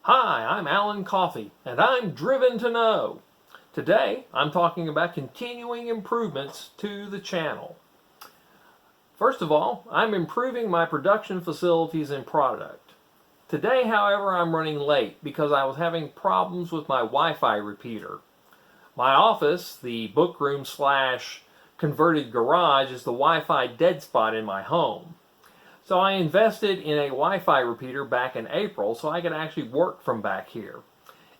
Hi, I'm Alan Coffey, and I'm driven to know. Today, I'm talking about continuing improvements to the channel. First of all, I'm improving my production facilities and product. Today, however, I'm running late because I was having problems with my Wi-Fi repeater. My office, the bookroom slash converted garage, is the Wi-Fi dead spot in my home. So I invested in a Wi-Fi repeater back in April so I could actually work from back here.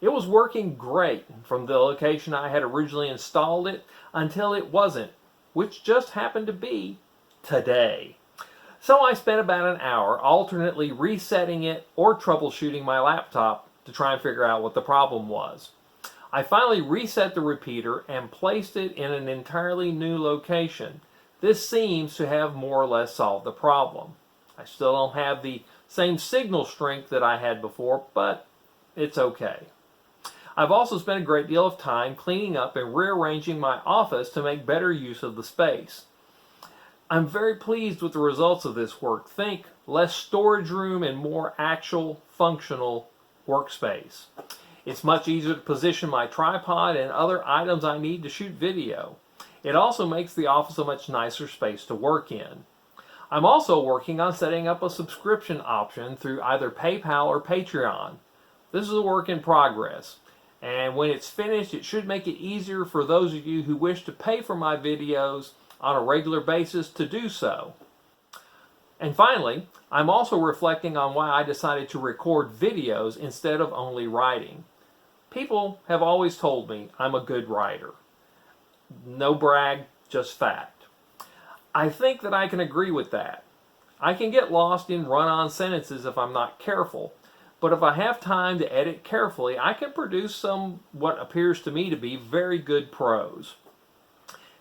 It was working great from the location I had originally installed it until it wasn't, which just happened to be today. So I spent about an hour alternately resetting it or troubleshooting my laptop to try and figure out what the problem was. I finally reset the repeater and placed it in an entirely new location. This seems to have more or less solved the problem. I still don't have the same signal strength that I had before, but it's okay. I've also spent a great deal of time cleaning up and rearranging my office to make better use of the space. I'm very pleased with the results of this work. Think less storage room and more actual functional workspace. It's much easier to position my tripod and other items I need to shoot video. It also makes the office a much nicer space to work in. I'm also working on setting up a subscription option through either PayPal or Patreon. This is a work in progress, and when it's finished, it should make it easier for those of you who wish to pay for my videos on a regular basis to do so. And finally, I'm also reflecting on why I decided to record videos instead of only writing. People have always told me I'm a good writer. No brag, just fact. I think that I can agree with that. I can get lost in run-on sentences if I'm not careful, but if I have time to edit carefully, I can produce some what appears to me to be very good prose.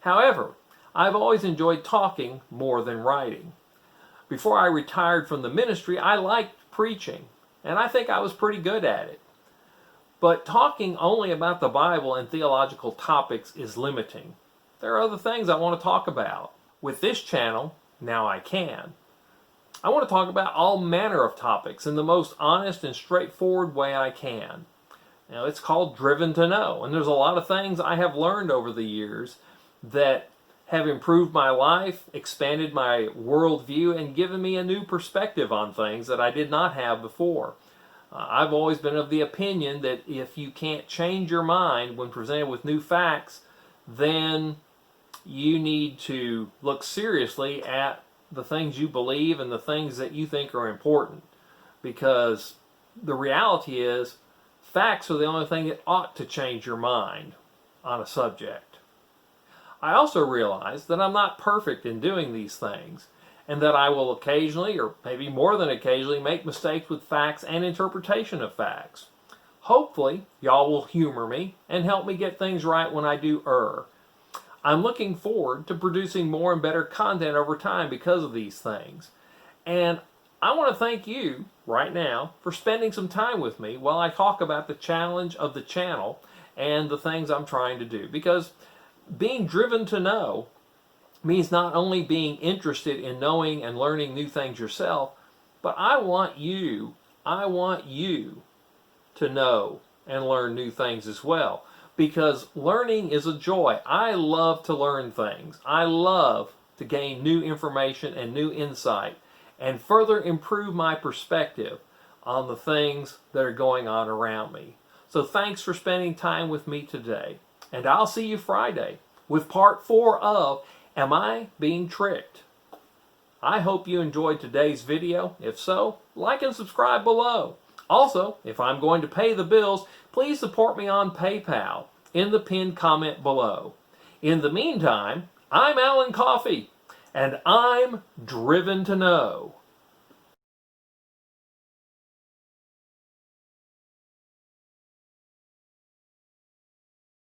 However, I've always enjoyed talking more than writing. Before I retired from the ministry, I liked preaching, and I think I was pretty good at it. But talking only about the Bible and theological topics is limiting. There are other things I want to talk about. With this channel, now I can. I want to talk about all manner of topics in the most honest and straightforward way I can. Now, it's called Driven to Know, and there's a lot of things I have learned over the years that have improved my life, expanded my worldview, and given me a new perspective on things that I did not have before. I've always been of the opinion that if you can't change your mind when presented with new facts, then you need to look seriously at the things you believe and the things that you think are important. Because the reality is, facts are the only thing that ought to change your mind on a subject. I also realize that I'm not perfect in doing these things, and that I will occasionally, or maybe more than occasionally, make mistakes with facts and interpretation of facts. Hopefully, y'all will humor me and help me get things right when I do err. I'm looking forward to producing more and better content over time because of these things. And I want to thank you right now for spending some time with me while I talk about the challenge of the channel and the things I'm trying to do. Because being driven to know means not only being interested in knowing and learning new things yourself, but I want you to know and learn new things as well. Because learning is a joy. I love to learn things. I love to gain new information and new insight and further improve my perspective on the things that are going on around me. So thanks for spending time with me today. And I'll see you Friday with part 4 of Am I Being Tricked? I hope you enjoyed today's video. If so, like and subscribe below. Also, if I'm going to pay the bills, please support me on PayPal in the pinned comment below. In the meantime, I'm Alan Coffey, and I'm driven to know.